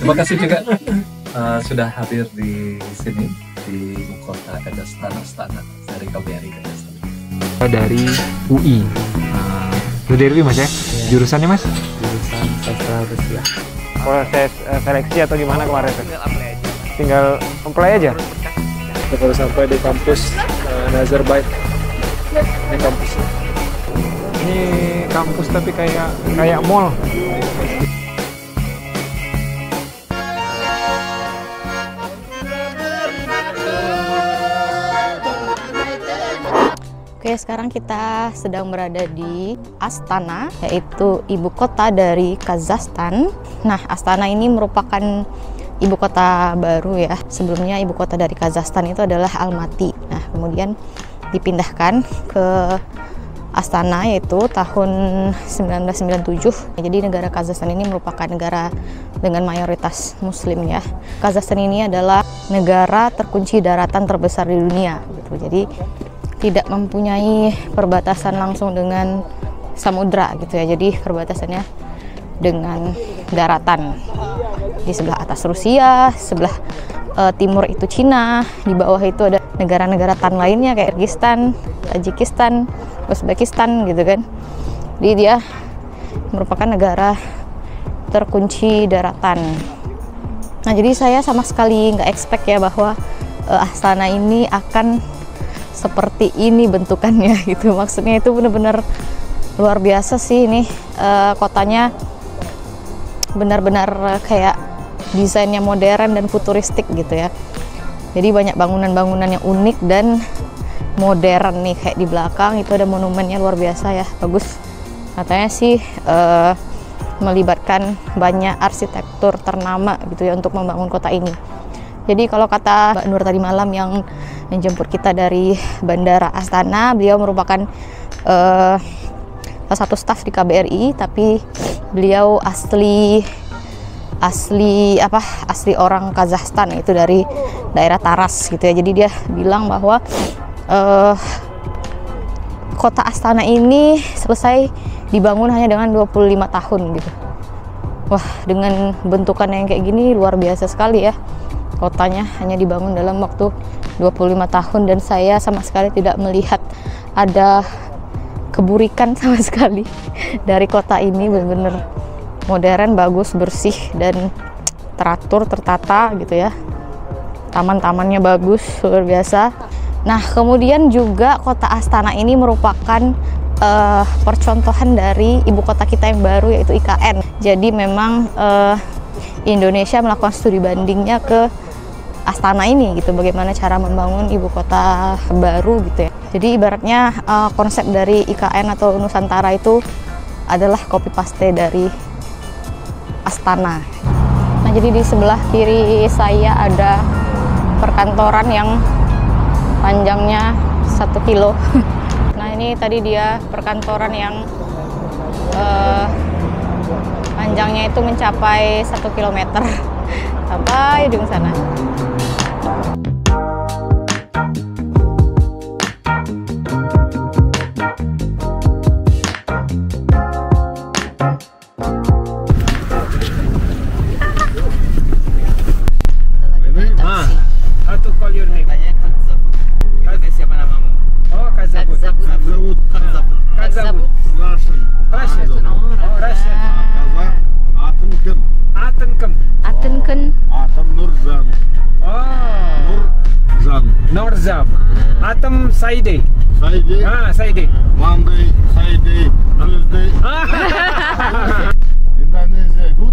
Terima kasih juga sudah hadir di sini di ibu kota Kazakhstan, Astana, dari KBRI Kazakhstan. Dari UI. Lu dari UI Mas ya? Jurusannya Mas? Jurusan sastra Rusia. Proses seleksi atau gimana kemarin? Tinggal apply aja. Kita baru sampai di kampus Nazarbayev. Ini kampusnya. Ini kampus tapi kayak mall. Oke, sekarang kita sedang berada di Astana, yaitu ibu kota dari Kazakhstan. Nah, Astana ini merupakan ibu kota baru ya. Sebelumnya ibu kota dari Kazakhstan itu adalah Almaty. Nah, kemudian dipindahkan ke Astana yaitu tahun 1997. Jadi negara Kazakhstan ini merupakan negara dengan mayoritas muslim ya. Kazakhstan ini adalah negara terkunci daratan terbesar di dunia gitu. Jadi tidak mempunyai perbatasan langsung dengan samudra gitu ya. Jadi perbatasannya dengan daratan. Di sebelah atas Rusia, sebelah timur itu Cina, di bawah itu ada negara-negara tan lainnya kayak Kyrgyzstan, Tajikistan, Uzbekistan gitu kan. Jadi dia merupakan negara terkunci daratan. Nah, jadi saya sama sekali nggak expect ya bahwa Astana ini akan seperti ini bentukannya gitu. Maksudnya itu benar-benar luar biasa sih ini. Kotanya benar-benar kayak desainnya modern dan futuristik gitu ya. Jadi banyak bangunan-bangunan yang unik dan modern nih. Kayak di belakang itu ada monumennya luar biasa ya, bagus. Katanya sih melibatkan banyak arsitektur ternama gitu ya untuk membangun kota ini. Jadi kalau kata Mbak Nur tadi malam yang menjemput kita dari Bandara Astana, beliau merupakan salah satu staf di KBRI, tapi beliau asli orang Kazakhstan, itu dari daerah Taras gitu ya. Jadi dia bilang bahwa kota Astana ini selesai dibangun hanya dengan 25 tahun gitu. Wah, dengan bentukan yang kayak gini luar biasa sekali ya. Kotanya hanya dibangun dalam waktu 25 tahun dan saya sama sekali tidak melihat ada keburikan sama sekali dari kota ini. Benar-benar modern, bagus, bersih dan teratur, tertata gitu ya. Taman-tamannya bagus, luar biasa. Nah, kemudian juga kota Astana ini merupakan percontohan dari ibu kota kita yang baru yaitu IKN. Jadi memang Indonesia melakukan studi bandingnya ke Astana ini gitu, bagaimana cara membangun ibu kota baru gitu ya. Jadi ibaratnya konsep dari IKN atau Nusantara itu adalah copy paste dari Astana. Nah, jadi di sebelah kiri saya ada perkantoran yang panjangnya 1 kilo. Nah, ini tadi dia perkantoran yang panjangnya itu mencapai 1 kilometer sampai ujung sana. How to call your name? Siapa namamu? Oh, Kazabut. Kadzabut. Kazabut. Russian. Russian. Oh, Russian. Atın kim? Atınkum. Atınken. Atım Nurzan. Oh, Nurzan. Norzam. Atım Saide. Saidi. Saide. Monday. Saidi. Tuesday. Indonesia. Good.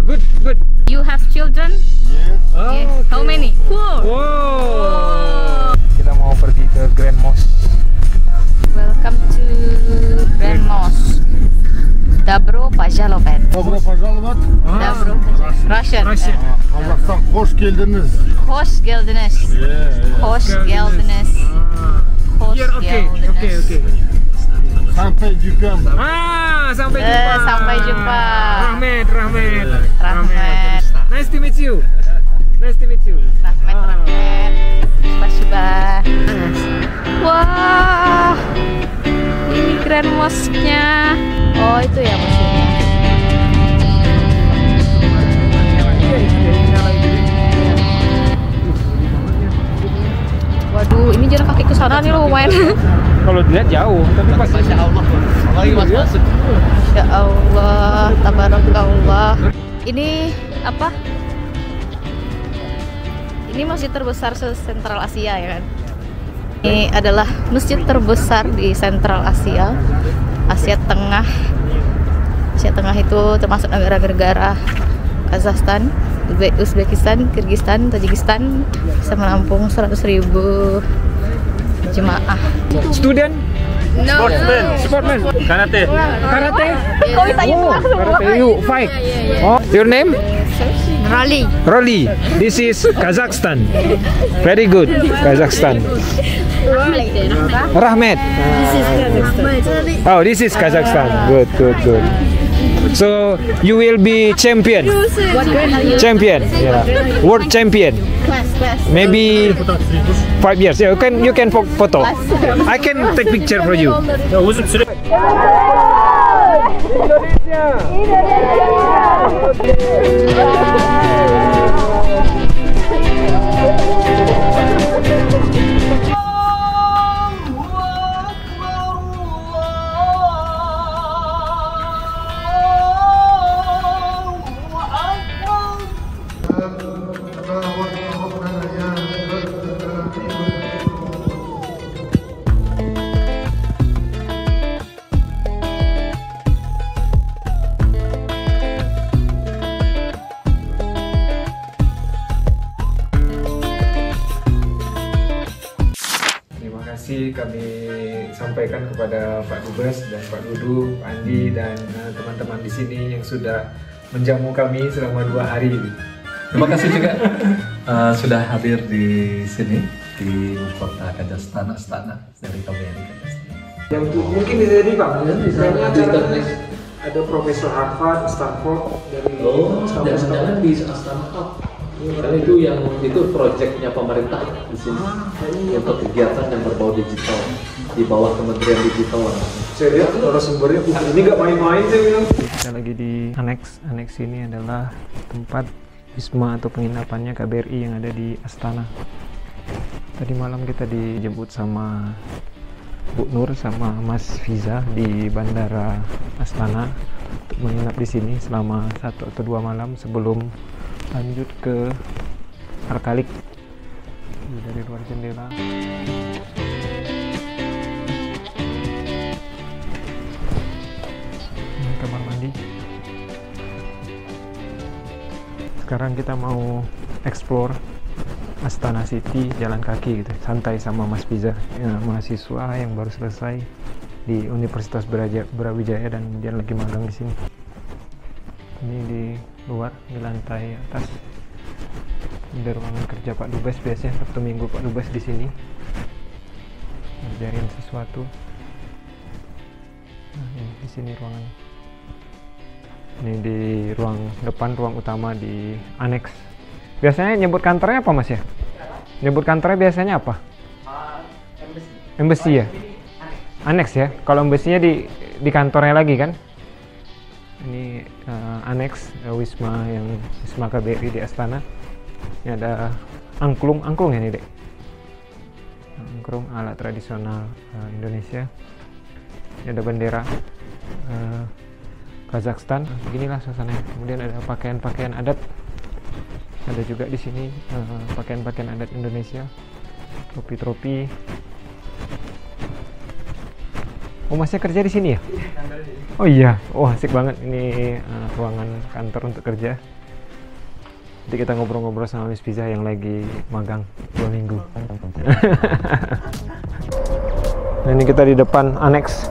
Good, good. You have children? Yes. Oh, Yes. How okay. many? 4. Wow. Kita mau pergi ke Grand Mosque. Welcome to Grand Mosque. Добро пожаловать. Добро пожаловать. Добро пожаловать. Russian. Russian. Қазақстан hoş geldiniz. Hoş geldiniz. Hoş geldiniz. Hoş Here, okay, geldiniz. okay. Sampai jumpa. Sampai jumpa. Sampai jumpa. Rahmat. Rahmat. Nice to meet you. Nice to meet you. Rahmat. Spasiba. Wah, ini Grand Mosque-nya. Oh, itu ya museumnya. sana nih lumayan. Kalau dilihat jauh, tapi pas Masya Allah. Apalagi pas masuk. Ya Allah, tabarakallah. Ini apa? Ini masjid terbesar se-Sentral Asia ya kan? Ini adalah masjid terbesar di Sentral Asia, Asia Tengah. Asia Tengah itu termasuk negara-negara Kazakhstan, Uzbekistan, Kyrgyzstan, Tajikistan, bisa menampung 100.000 jemaah. student, No. sportsman, karate. Kok bisa Karate, you fight. Oh, your name? Rally. Rolly. This is Kazakhstan. Very good, Kazakhstan. Rahmat. Oh, this is Kazakhstan. Good, good, good. So you will be champion. Champion, yeah. World champion. Maybe 5 years. Yeah, you can photo. I can take picture for you. Kami sampaikan kepada Pak Dubes dan Pak Dudu, Pak Andi dan teman-teman di sini yang sudah menjamu kami selama 2 hari. Terima kasih juga sudah hadir di sini di kota Kazakhstan, Astana, dari KBRI Kazakhstan. Yang mungkin bisa jadi Pak, misalnya ada Profesor Harvard, Stanford dari jangan-jangan di Astana. Karena itu proyeknya pemerintah di sini untuk kegiatan yang berbau digital di bawah Kementerian Digital. Saya lihat narasumbernya ini nggak main-main saya bilang. Kita lagi di aneks. Aneks ini adalah tempat wisma atau penginapannya KBRI yang ada di Astana. Tadi malam kita dijemput sama Bu Nur sama Mas Fiza di Bandara Astana untuk menginap di sini selama 1 atau 2 malam sebelum lanjut ke Arkalik. Dari luar jendela ini kamar mandi. Sekarang kita mau explore Astana City jalan kaki gitu, santai sama Mas Fiza, ya, mahasiswa yang baru selesai di Universitas Brawijaya dan dia lagi magang di sini. Ini di luar, di lantai atas di ruangan kerja Pak Dubes. Biasanya Sabtu Minggu Pak Dubes di sini ngajarin sesuatu. Nah, ini di sini ruangan. Ini di ruang depan, ruang utama di aneks. Biasanya nyebut kantornya apa Mas ya? Nyebut kantornya biasanya apa? Embassy ya? Aneks ya? Kalau embassy-nya di kantornya lagi kan? Ini aneks wisma KBRI di Astana. Ini ada angklung ya nih dek. Angklung alat tradisional Indonesia. Ini ada bendera Kazakhstan. Beginilah suasananya. Kemudian ada pakaian-pakaian adat. Ada juga di sini pakaian-pakaian adat Indonesia. Tropi-tropi. Oh, masnya kerja di sini ya? Oh iya, oh asik banget ini ruangan kantor untuk kerja. Jadi kita ngobrol-ngobrol sama Miss Fiza yang lagi magang 2 minggu. Nah, ini kita di depan aneks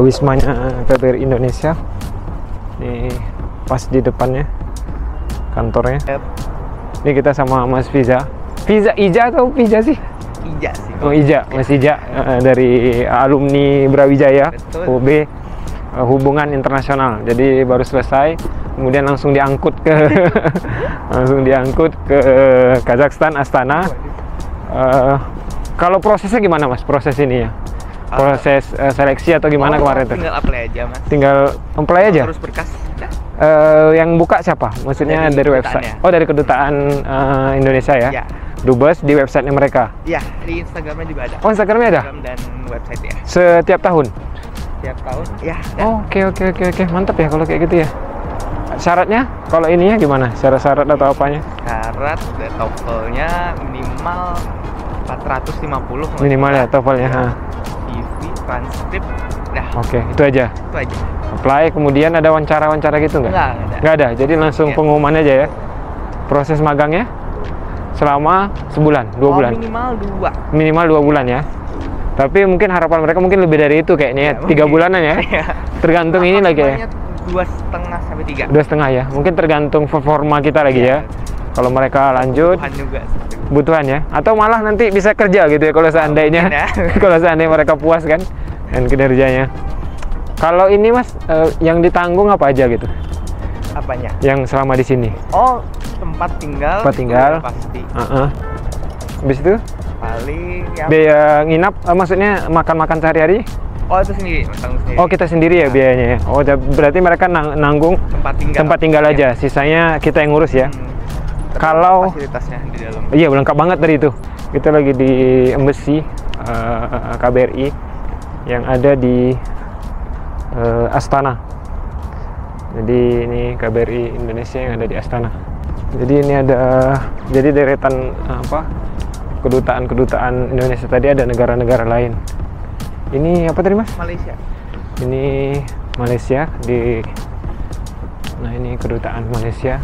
wismanya KBRI Indonesia. Ini pas di depannya kantornya. Ini kita sama Mas Fiza. Fiza Ija atau Fiza sih? Ija sih. Oh Ija, Mas Ija dari alumni Brawijaya, UB Hubungan Internasional. Jadi baru selesai, kemudian langsung diangkut ke Kazakhstan, Astana. Kalau prosesnya gimana Mas? Proses ini ya? Proses seleksi atau gimana kemarin tuh? Tinggal apply aja Mas. Tinggal apply aja? Terus berkas. Yang buka siapa? Maksudnya dari website? Oh, dari kedutaan Indonesia ya? Ya. Dubes di websitenya mereka. Iya, di Instagramnya juga ada. Oh, Instagramnya ada? Instagram dan website ya. Setiap tahun? Tiap tahun, ya. Oh, oke. Mantap ya kalau kayak gitu ya. Syaratnya, kalau ininya gimana? Syarat-syarat atau apanya? Syarat dan TOEFL-nya minimal 450. Minimal ya TOEFL-nya. CV, transkrip, dah. Oke, itu aja. Itu aja. Apply, kemudian ada wawancara gitu nggak? Nggak ada. Nggak ada, jadi langsung Iya. pengumuman aja ya. Proses magangnya selama sebulan, 2 bulan. Minimal 2. 2 bulan ya. Tapi mungkin harapan mereka mungkin lebih dari itu kayaknya ya. 3 mungkin. bulanan ya. Iya. Tergantung ini lagi ya. 2,5 sampai 3. 2,5 ya. Mungkin tergantung performa kita lagi ya. Kalau mereka lanjut, Tuhan juga. kebutuhan ya. Atau malah nanti bisa kerja gitu ya kalau seandainya. Mungkin ya. Kalau seandainya mereka puas kan dan kinerjanya. Kalau ini Mas, yang ditanggung apa aja gitu? Apanya? Yang selama di sini? Oh, tempat tinggal. Tempat tinggal. Itu pasti. Habis itu Paling ya. biaya nginap, maksudnya makan-makan sehari-hari? Oh, itu sendiri, tanggung sendiri. Oh, kita sendiri ya biayanya ya. Oh, berarti mereka nanggung tempat tinggal. aja. Sisanya kita yang ngurus ya. Tapi Kalau fasilitasnya di dalam. iya, lengkap banget dari itu. Kita lagi di embassy KBRI yang ada di Astana. Jadi ini KBRI Indonesia yang ada di Astana. Jadi ini ada deretan kedutaan Indonesia tadi, ada negara-negara lain. Ini apa tadi Mas? Malaysia. Ini Malaysia nah ini kedutaan Malaysia.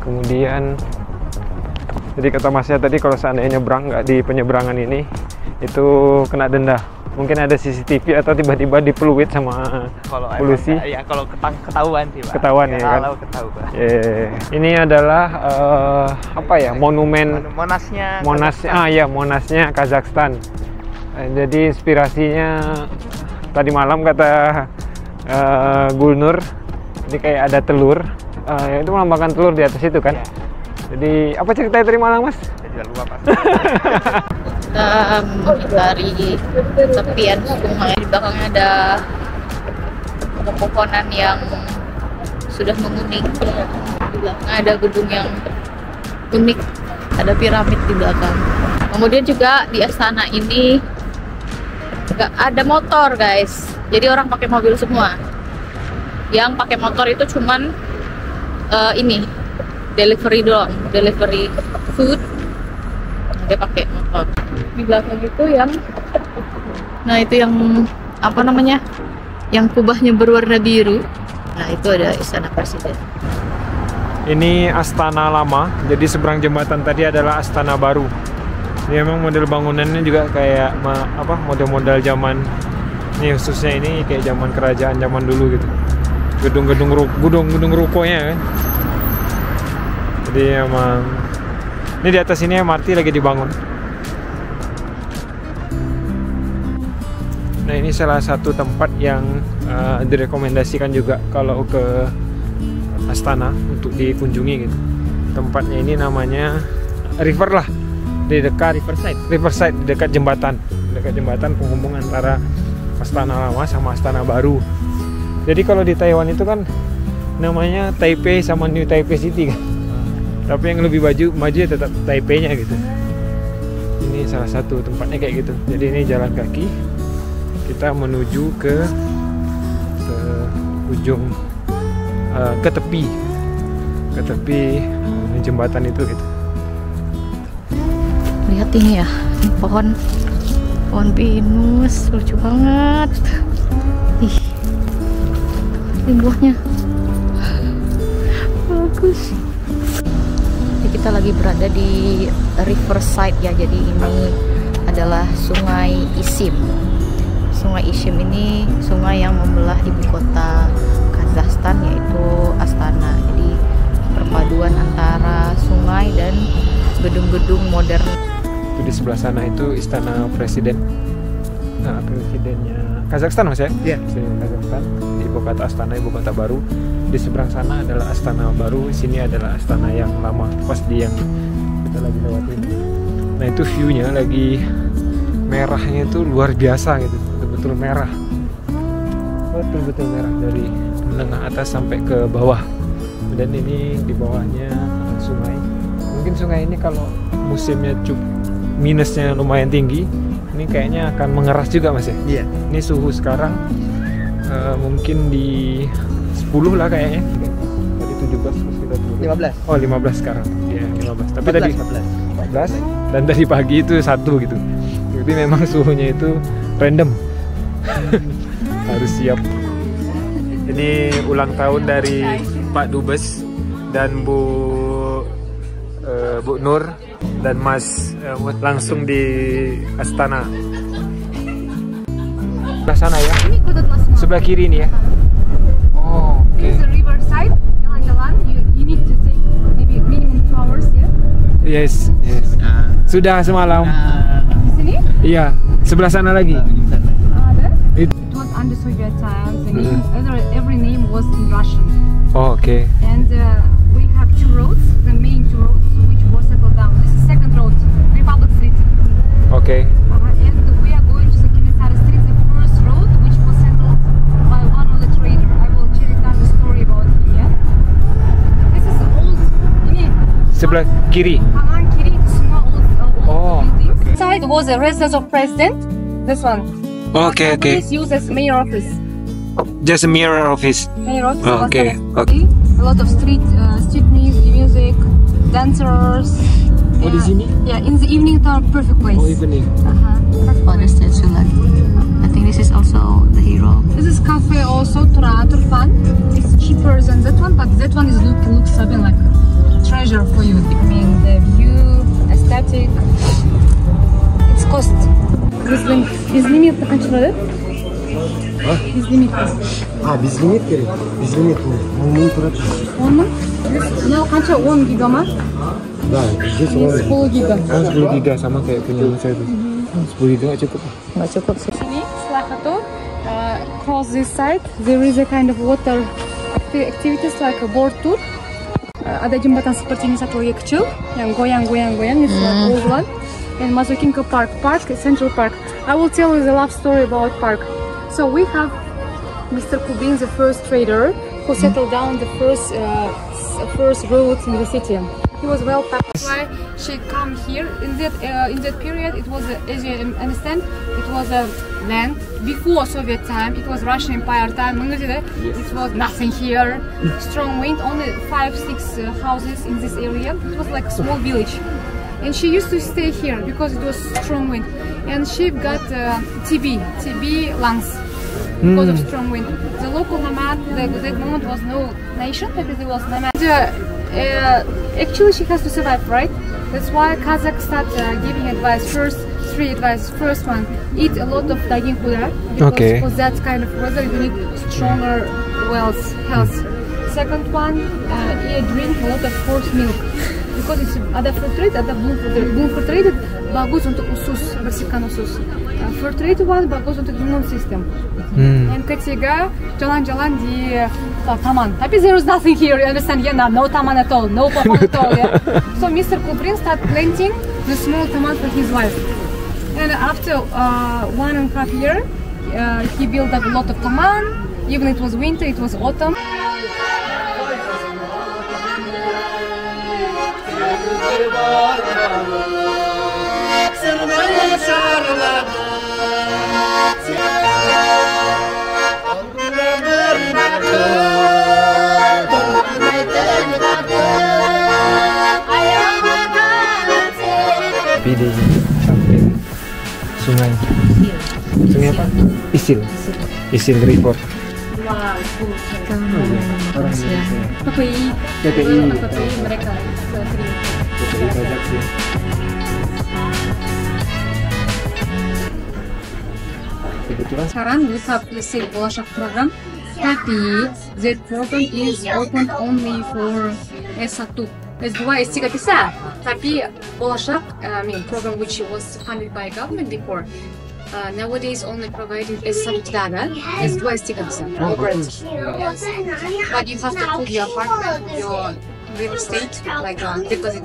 Kemudian jadi kata Masnya tadi kalau seandainya nyebrang nggak di penyeberangan ini itu kena denda. Mungkin ada CCTV atau tiba-tiba dipeluit sama Kalau polisi. Ya kalau ketahuan sih, Pak. Ketahuan ya kan? Kalau ketahuan. Ini adalah monumen Monasnya. Monasnya Kazakhstan. Jadi inspirasinya tadi malam kata Gulnur, ini kayak ada telur, itu melambangkan telur di atas itu kan. Ya. Jadi apa ceritanya tadi malam Mas? Saya juga lupa Pak. Kita menghindari tepian sungai. Di belakangnya ada pepohonan yang sudah menguning. Di belakangnya ada gedung yang unik, ada piramid di belakang. Kemudian juga di Astana ini nggak ada motor guys, jadi orang pakai mobil semua. Yang pakai motor itu cuman ini delivery doang, delivery food. Dia pakai motor. Di belakang itu yang apa namanya, yang kubahnya berwarna biru. Nah itu ada istana presiden. Ini Astana lama, jadi seberang jembatan tadi adalah Astana baru. Ini memang model bangunannya juga kayak model-model zaman ini, khususnya ini kayak zaman kerajaan zaman dulu gitu. Gedung-gedung rukonya kan. Jadi emang ini di atas ini MRT lagi dibangun. Nah ini salah satu tempat yang direkomendasikan juga kalau ke Astana untuk dikunjungi gitu. Tempatnya ini namanya River lah, di dekat Riverside, di dekat jembatan penghubung antara Astana lama sama Astana baru. Jadi kalau di Taiwan itu kan namanya Taipei sama New Taipei City kan. Tapi yang lebih maju ya tetap Taipei-nya gitu. Ini salah satu tempatnya kayak gitu. Jadi ini jalan kaki. Kita menuju ke ujung ke tepi jembatan itu gitu. Lihat ini ya, ini pohon pinus, lucu banget. Ih, ini buahnya bagus. Kita lagi berada di Riverside ya, jadi ini adalah Sungai Isim. Sungai Isim ini sungai yang membelah ibu kota Kazakhstan yaitu Astana. Jadi perpaduan antara sungai dan gedung-gedung modern. Itu di sebelah sana itu istana presiden. Nah, presidennya Kazakhstan Mas ya? Iya. Presiden Kazakhstan di ibu kota Astana, ibu kota baru. Di seberang sana adalah Astana baru, sini adalah Astana yang lama, pas di yang kita lagi lewatin. Nah itu view-nya lagi merahnya itu luar biasa gitu, betul-betul merah, betul-betul merah dari menengah atas sampai ke bawah. Dan ini di bawahnya sungai, mungkin mungkin sungai ini kalau musimnya minusnya lumayan tinggi, ini kayaknya akan mengeras juga Mas ya? Iya. Ini suhu sekarang mungkin di 10 lah kayaknya. Tadi 17 kita 15. Oh 15 sekarang. Iya 15. Tapi tadi 14. 14 dan tadi pagi itu 1 gitu. Jadi memang suhunya itu random. Harus siap. Ini ulang tahun dari Pak Dubes dan Bu Nur dan Mas langsung di Astana. Sebelah sana ya? Sebelah kiri ini ya? Oh, oke. This is a riverside, jalan-jalan. You need to take maybe minimum 2 hours, yeah? Yes, yes. Sudah semalam. Di sini? Iya, sebelah sana lagi. Ada. It- It was under Soviet times. The name, every name was in Russian. Oh, oke. And we have 2 roads, the main 2 roads, which was settled down. This is second road, Republic Street. Oke. And we are going to the Kinesara Street, the first road, which was settled by one of the trader. I will tell you the story about him. Yeah? This is old. Ini Sebelah kiri. kanan kiri itu semua old Oh, buildings. Side was a residence of president. This one. Oke, oke. This used as mayor office. Just a mirror office. Mayor office. Oh, was okay, there. okay. A lot of street music, dancers. Oh, di sini? Yeah, in the evening time, perfect place. Oh, evening. Oh, the statue lagi. I think this is also the hero. This is cafe also, Turfan. It's cheaper than that one, but that one is looks something like treasure for you. I mean, the view, aesthetic. It's cost. Безлимит қаншалады? Безлимит. Безлимит керек. Безлимит мың тұрады. 10 мың? Мынау қанша? 10 гига ма? Да, здесь он 10 гига. 10 giga sama kayak punya saya tuh. 10 giga nggak cukup. Nggak cukup sih. Sini setelah itu cross this side there is a kind of water activities like a boat tour. Ada jembatan seperti ini satu lagi kecil yang goyang-goyang-goyang ini old one. And masukin ke park, Central Park. I will tell you the love story about park. So we have Mr. Kubin, the first trader who settled down the first roads in the city. He was well packed. That's why she come here. In that period, it was, as you understand, it was a land before Soviet time. It was Russian Empire time. It was nothing here. Strong wind, only 5-6 houses in this area. It was like a small village. And she used to stay here because it was strong wind. And she got TB lungs because of strong wind. The local nomad, at that moment was no nation, because it was nomad. Actually, she has to survive, right? That's why Kazakhs start giving advice. Three advice. First one, eat a lot of daging kuda, because for that kind of weather you need stronger health. Second one, drink a lot of horse milk. Because it's ada filtrate, ada bloom filtrated bagus untuk usus, bersihkan usus. Filtrated one bagus untuk immune system. Yang ketiga, jalan-jalan di taman. Tapi there is nothing here, you understand? Yeah, no taman at all, no papa at all. Yeah? So Mr. Kubrin start planting the small taman for his wife. And after 1.5 years, he built up a lot of taman. Even it was winter, it was autumn. Tapi di samping sungai. Sungai apa? Isil River. PPI mereka pajak sih. Sekarang we have the same Bolashak program, tapi that program is open only for S1. S2, S3 bisa, tapi Bolashak, program which was funded by government before. Nowadays only providing S1 tidak ada, S2, S3 bisa. But you have to put your apartment, your real estate, like deposit.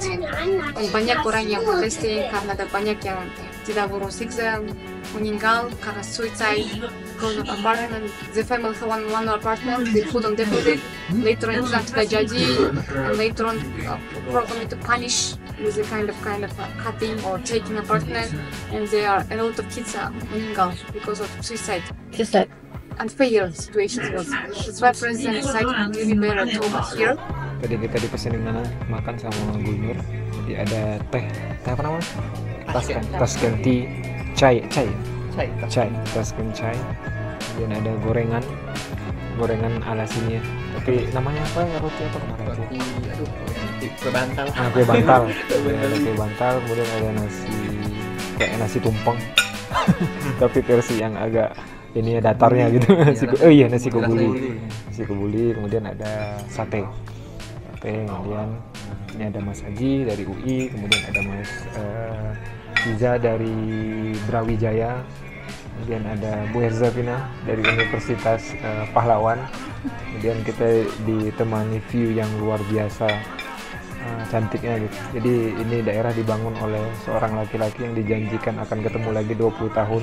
Banyak orang yang investing karena ada banyak yang tidak lulus exam, meninggal karena suicide because of apartment. The family have one apartment, they put on deposit. Later on exam tidak jadi, and later on program itu punish with a kind of cutting or taking a partner, and there are a lot of kids are meninggal because of suicide. Suicide. And failure situations also. That's why President decided to give me a tour here. Tadi kita dipesenin makan sama Bu Nur. Jadi ada teh apa namanya? Tashkent tea, chai, Tashkent chai. Kemudian ada gorengan ala sini ya. Tapi namanya apa ya, roti apa kemarin? Kue bantal. Kue bantal. Ada kue bantal, kemudian ada nasi kayak nasi tumpeng. Tapi versi yang agak ini ya datarnya gitu. Nasi kebuli. Kemudian ada sate. Kemudian ini ada Mas Haji dari UI, kemudian ada Mas Iza dari Brawijaya, kemudian ada Bu Herzafina dari Universitas Pahlawan. Kemudian kita ditemani view yang luar biasa cantiknya gitu. Jadi ini daerah dibangun oleh seorang laki-laki yang dijanjikan akan ketemu lagi 20 tahun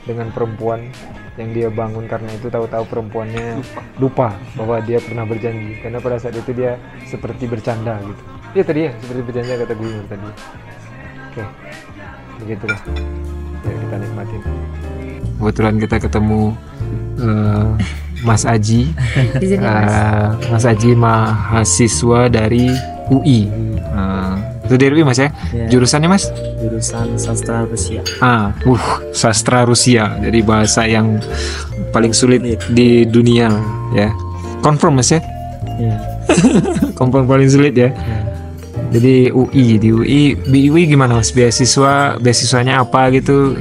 dengan perempuan yang dia bangun, karena itu tahu-tahu perempuannya lupa bahwa dia pernah berjanji, karena pada saat itu dia seperti bercanda gitu. Iya tadi ya, seperti bercanda kata gue tadi. Oke, begitulah. Ya, kita nikmatin. Kebetulan kita ketemu Mas Aji. Mas Aji mahasiswa dari UI. Itu dari UI Mas ya? Jurusannya Mas? Jurusan sastra Rusia. Sastra Rusia. Jadi bahasa yang paling sulit di dunia ya. Confirm Mas ya? Iya. Confirm paling sulit ya. Jadi di UI gimana Mas? Beasiswanya apa gitu?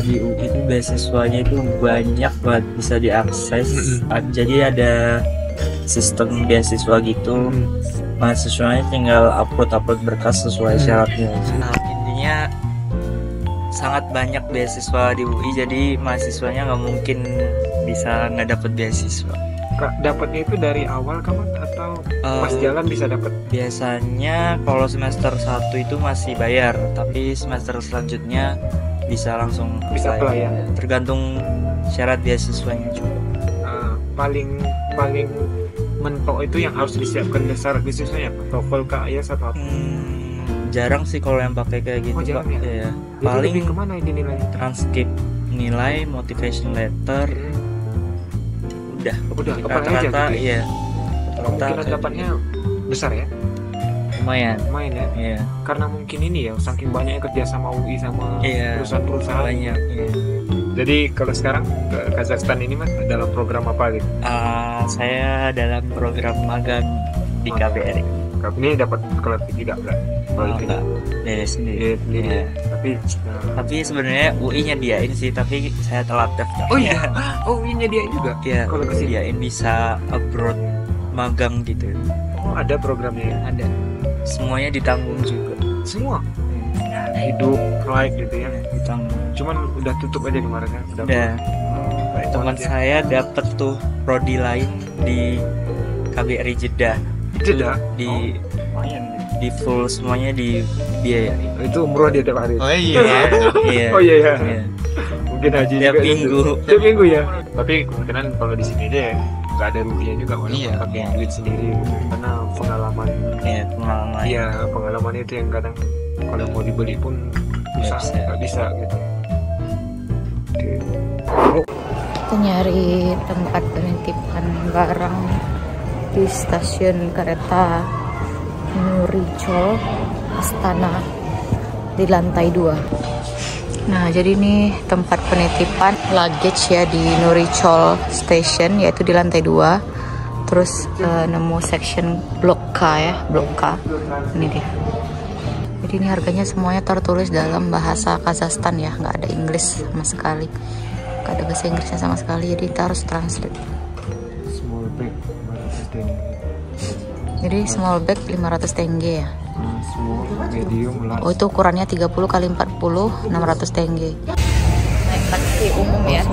Di UI itu beasiswanya itu banyak banget bisa diakses. Jadi ada sistem beasiswa gitu. Mahasiswanya tinggal upload berkas sesuai syaratnya. Intinya sangat banyak beasiswa di UI, jadi mahasiswanya nggak mungkin bisa nggak dapet beasiswa. Dapatnya itu dari awal kapan atau pas jalan bisa dapat? Biasanya kalau semester 1 itu masih bayar, tapi semester selanjutnya bisa langsung apply ya? Tergantung syarat beasiswanya juga. Paling mentok itu yang harus disiapkan dasar beasiswanya apa? TOEFL, IELTS atau apa? Jarang sih kalau yang pakai kayak gitu Pak. Ya. Paling lebih kemana ini nilai? Transkrip nilai, motivation letter. Udah rata-rata gitu ya. Kemungkinan dapatnya besar ya? Lumayan ya? Iya. Karena mungkin ini ya, saking banyaknya kerja sama UI sama perusahaan-perusahaan banyak. Iya. Jadi kalau sekarang ke Kazakhstan ini Mas dalam program apa gitu? Saya dalam program magang di KBRI. Ini dapat kalau tidak enggak, sendiri. Ya. Tapi sebenarnya UI nyediain sih, tapi saya telat daftar. Oh iya, UI nyediain juga. Ya, kalau nyediain bisa abroad magang gitu. Oh, ada programnya? Ada. Semuanya ditanggung juga. Semua? Hidup, flight gitu ya? Ditanggung. Cuman udah tutup aja kemarin kan? Udah. Teman saya dapet tuh prodi lain di KBRI Jeddah. Di full semuanya di biaya. Itu umroh dia tiap hari. Oh iya. Oh iya. Mungkin haji tiap minggu ya. Tapi kemungkinan kalau di sini deh nggak ada rupiah juga, walaupun pakai duit sendiri karena pengalaman. Iya, pengalaman itu yang kadang kalau mau dibeli pun susah, nggak bisa gitu. Kita nyari tempat penitipan barang di stasiun kereta Nurichol Astana di lantai 2. Nah, jadi ini tempat penitipan luggage ya di Nurichol Station, yaitu di lantai 2. Terus nemu section Blok K ya, Blok K. Ini dia. Jadi ini harganya semuanya tertulis dalam bahasa Kazakhstan ya, nggak ada Inggris sama sekali. Nggak ada bahasa Inggrisnya sama sekali, jadi kita harus translate. Small bag 500 tenge. Jadi small bag 500 tenge ya. Small, medium, large. Oh, itu ukurannya 30 x 40, 600 tenge. Naik taksi umum ya.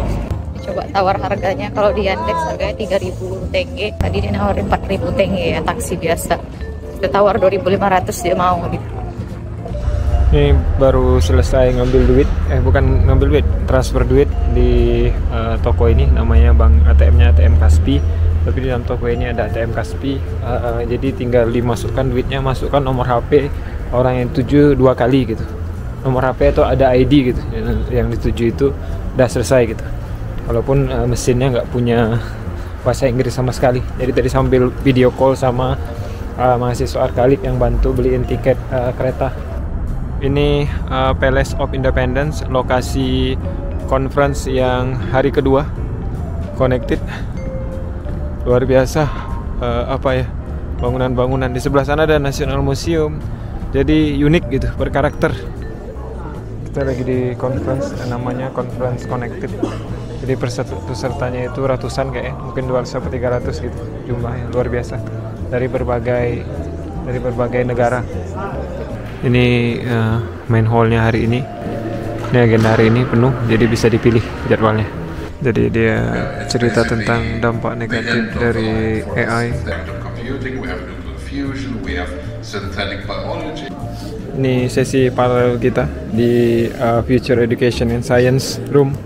Coba tawar harganya, kalau di Yandex harganya 3.000 tenge. Tadi dia nawarin 4.000 tenge ya, taksi biasa. Kita tawar 2.500 dia mau gitu. Ini baru selesai ngambil duit, bukan ngambil duit, transfer duit di toko ini, namanya bank ATM-nya ATM Kaspi. Tapi di dalam toko ini ada ATM Kaspi, jadi tinggal dimasukkan duitnya, masukkan nomor HP, orang yang dituju 2 kali gitu. Nomor HP atau ada ID gitu yang dituju itu udah selesai gitu. Walaupun mesinnya nggak punya bahasa Inggris sama sekali. Jadi tadi sambil video call sama mahasiswa Arkalik yang bantu beliin tiket kereta. Ini Palace of Independence, lokasi conference yang hari kedua. Connected, luar biasa. Apa ya, bangunan-bangunan di sebelah sana ada National Museum. Jadi unik gitu, berkarakter. Kita lagi di conference, namanya Conference Connected. Jadi pesertanya itu ratusan kayaknya, mungkin 200-300 gitu jumlahnya, luar biasa, dari berbagai negara. Ini main hallnya hari ini. Ini agenda hari ini penuh, jadi bisa dipilih jadwalnya. Jadi dia cerita tentang dampak negatif dari AI. Ini sesi paralel kita di Future Education and Science Room.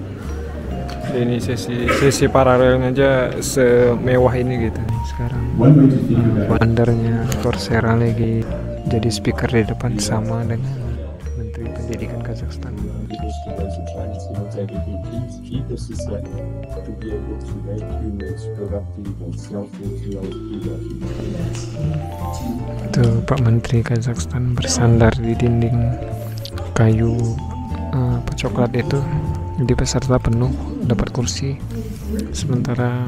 Ini sesi paralelnya aja semewah ini gitu. Sekarang bandarnya Coursera lagi jadi speaker di depan sama dengan Menteri Pendidikan Kazakhstan. Tuh Pak Menteri Kazakhstan bersandar di dinding kayu coklat itu. Jadi peserta penuh dapat kursi, sementara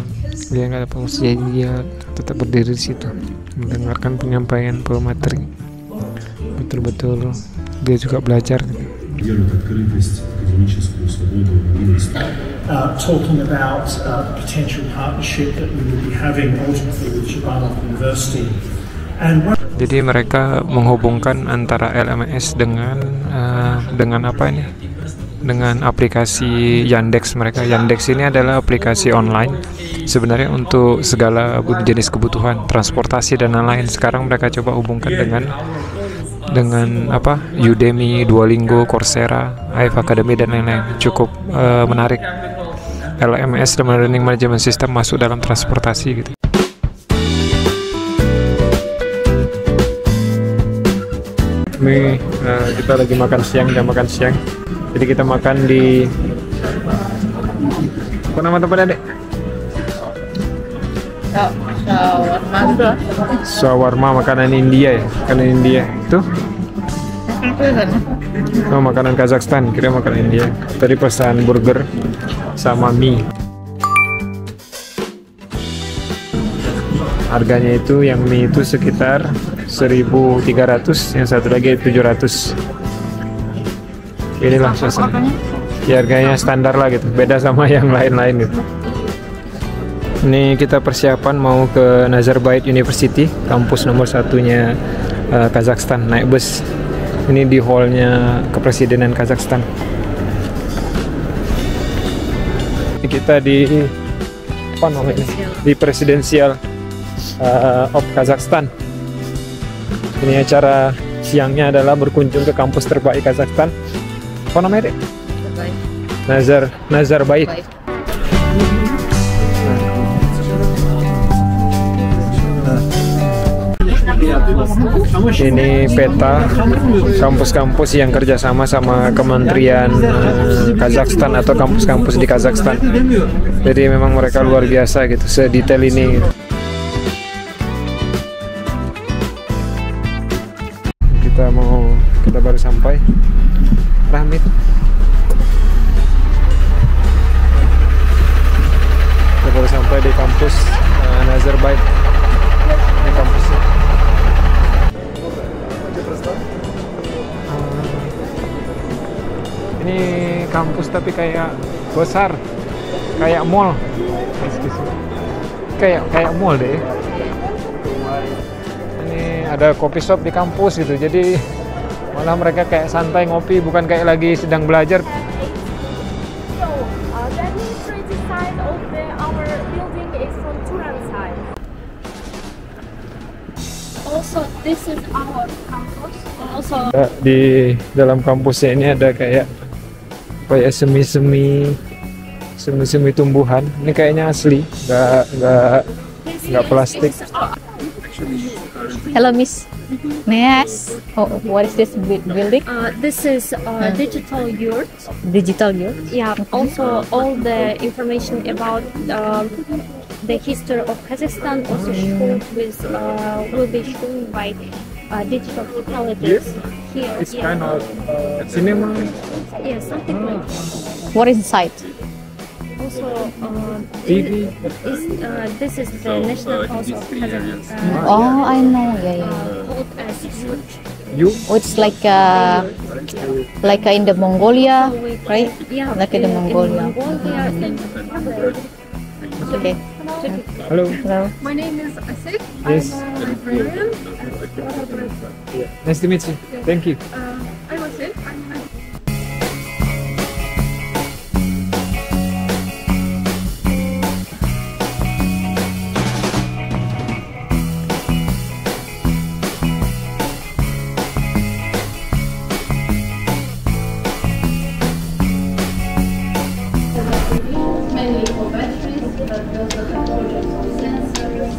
dia nggak dapat kursi, jadi dia tetap berdiri di situ mendengarkan penyampaian pemateri. Betul-betul dia juga belajar. Talking about potential partnership that we will be having ultimately with Chabanov University. Jadi mereka menghubungkan antara LMS dengan apa ini? Dengan aplikasi Yandex mereka. Yandex ini adalah aplikasi online sebenarnya untuk segala jenis kebutuhan transportasi dan lain-lain. Sekarang mereka coba hubungkan dengan apa? Udemy, Duolingo, Coursera, IF Academy dan lain-lain. Cukup menarik. LMS dan Learning Management System masuk dalam transportasi gitu. Ini kita lagi makan siang, jam makan siang. Jadi kita makan di apa nama tempatnya, Dek? Shawarma, makanan India ya, makanan India itu. Oh, makanan Kazakhstan, kira makanan India. Tadi pesan burger sama mie. Harganya itu yang mie itu sekitar 1.300, yang satu lagi 700. Inilah suasana. Ya, harganya standar lah gitu, beda sama yang lain-lain gitu. Ini kita persiapan mau ke Nazarbayev University, kampus nomor satunya Kazakhstan, naik bus. Ini di hallnya Kepresidenan Kazakhstan. Kita di apa namanya? Di Presidential of Kazakhstan. Ini acara siangnya adalah berkunjung ke kampus terbaik Kazakhstan. Apa namanya, Dek? Nazarbayev. Ini peta kampus-kampus yang kerjasama sama Kementerian Kazakhstan atau kampus-kampus di Kazakhstan. Jadi memang mereka luar biasa gitu, sedetail ini. Kita baru sampai. Rahmit. Kita baru sampai di kampus Nazarbayev. Ini kampusnya. Ini kampus tapi kayak besar, kayak mall. Kayak mall deh. Ini ada coffee shop di kampus gitu, jadi malah mereka kayak santai ngopi, bukan kayak lagi sedang belajar. So, the administrative side of our building is from Turan side. Also, this is our campus. Also, di dalam kampusnya ini ada kayak semi tumbuhan. Ini kayaknya asli, nggak plastik. Hello, Miss. May I ask, what is this building? This is digital yurt. Digital yurt? Yeah, also all the information about the history of Kazakhstan also shown with will be shown by digital technologies here. It's kind of cinema. Yeah, something like that. What is inside? Also, TV. this is the National House of Kazakhstan. Oh, I know. Yeah. Called as yurt. Oh, it's like in the Mongolia, right? Yeah, like in the Mongolia. Okay. Hello. Hello. My name is Asik. Yes. I'm a librarian. Nice to meet you. Thank you. I'm Asik. Mainly for batteries, but we also have projects on sensors,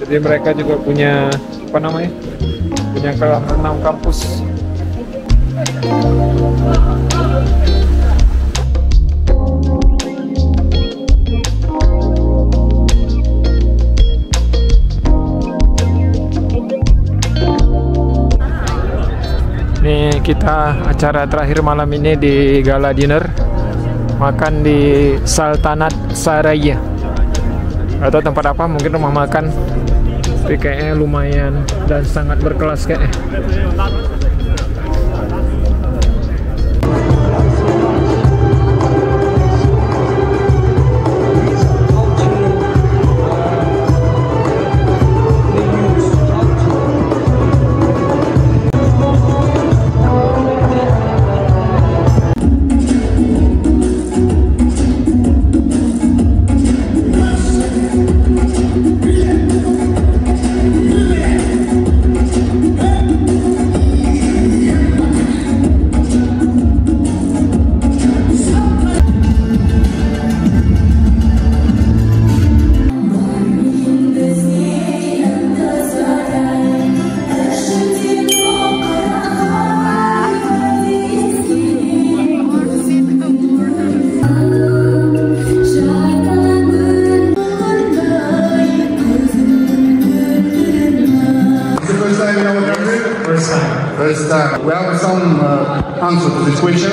Jadi mereka juga punya apa namanya? Punya 6 kampus. Nih kita acara terakhir malam ini di gala dinner, makan di Saltanat Saraya. Atau tempat apa? Mungkin rumah makan. Tapi kayaknya lumayan dan sangat berkelas kayaknya. First time. We have some answer to this question.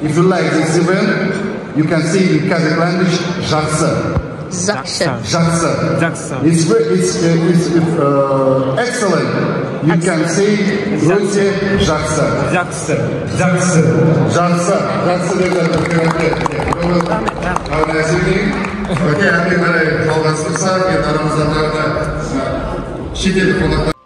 If you like this event, you can see in Kazakh language, Jaksa. Jaksa. It's excellent. You can say Russia, Jaksa. Have a nice evening. Okay, happy birthday.